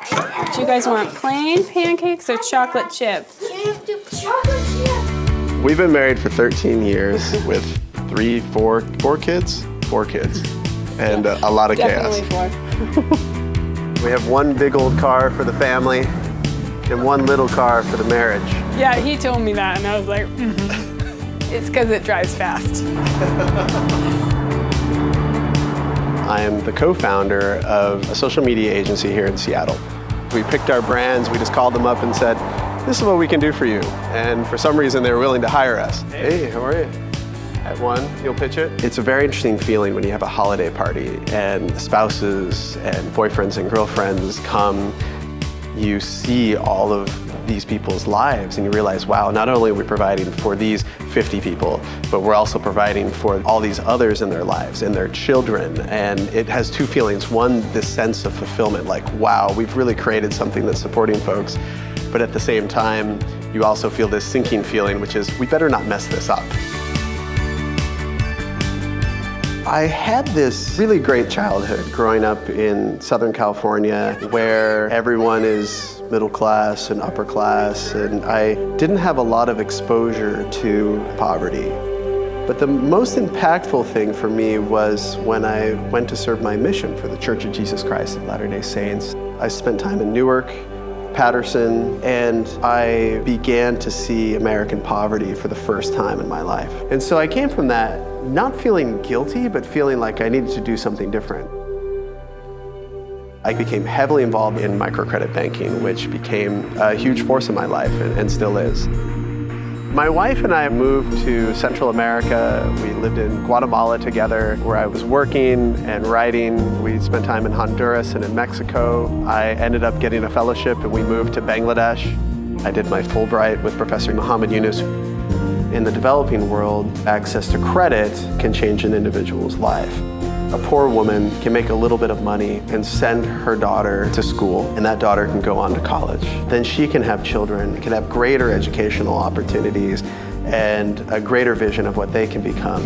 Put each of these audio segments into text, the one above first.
Do you guys want plain pancakes or chocolate chip? Chocolate chip. We've been married for 13 years with four kids, and a lot of chaos. Definitely 4. We have one big old car for the family and one little car for the marriage. Yeah, he told me that, and I was like, It's because it drives fast. I am the co-founder of a social media agency here in Seattle. We picked our brands, we just called them up and said, this is what we can do for you. And for some reason, they were willing to hire us. Hey, how are you? At one, you'll pitch it. It's a very interesting feeling when you have a holiday party and spouses and boyfriends and girlfriends come. You see all of these people's lives and you realize, wow, not only are we providing for these 50 people, but we're also providing for all these others in their lives and their children. And it has two feelings. One, this sense of fulfillment, like, wow, we've really created something that's supporting folks. But at the same time, you also feel this sinking feeling, which is, we better not mess this up. I had this really great childhood growing up in Southern California where everyone is middle class and upper class, and I didn't have a lot of exposure to poverty. But the most impactful thing for me was when I went to serve my mission for the Church of Jesus Christ of Latter-day Saints. I spent time in Newark, Patterson, and I began to see American poverty for the first time in my life. And so I came from that not feeling guilty, but feeling like I needed to do something different. I became heavily involved in microcredit banking, which became a huge force in my life and still is. My wife and I moved to Central America. We lived in Guatemala together, where I was working and writing. We spent time in Honduras and in Mexico. I ended up getting a fellowship and we moved to Bangladesh. I did my Fulbright with Professor Muhammad Yunus. In the developing world, access to credit can change an individual's life. A poor woman can make a little bit of money and send her daughter to school, and that daughter can go on to college. Then she can have children, can have greater educational opportunities, and a greater vision of what they can become.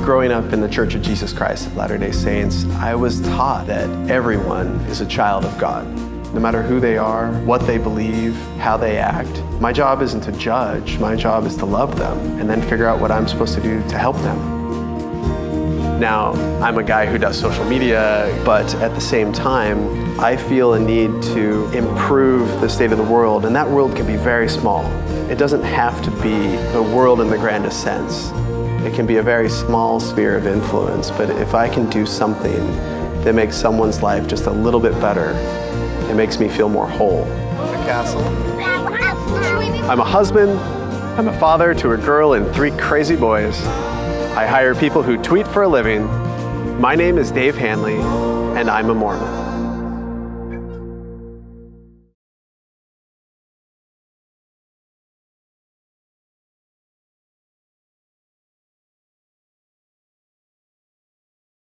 Growing up in the Church of Jesus Christ of Latter-day Saints, I was taught that everyone is a child of God. No matter who they are, what they believe, how they act. My job isn't to judge, my job is to love them and then figure out what I'm supposed to do to help them. Now, I'm a guy who does social media, but at the same time, I feel a need to improve the state of the world, and that world can be very small. It doesn't have to be the world in the grandest sense. It can be a very small sphere of influence, but if I can do something that makes someone's life just a little bit better, it makes me feel more whole. The castle. I'm a husband, I'm a father to a girl and 3 crazy boys. I hire people who tweet for a living. My name is Dave Hanley, and I'm a Mormon.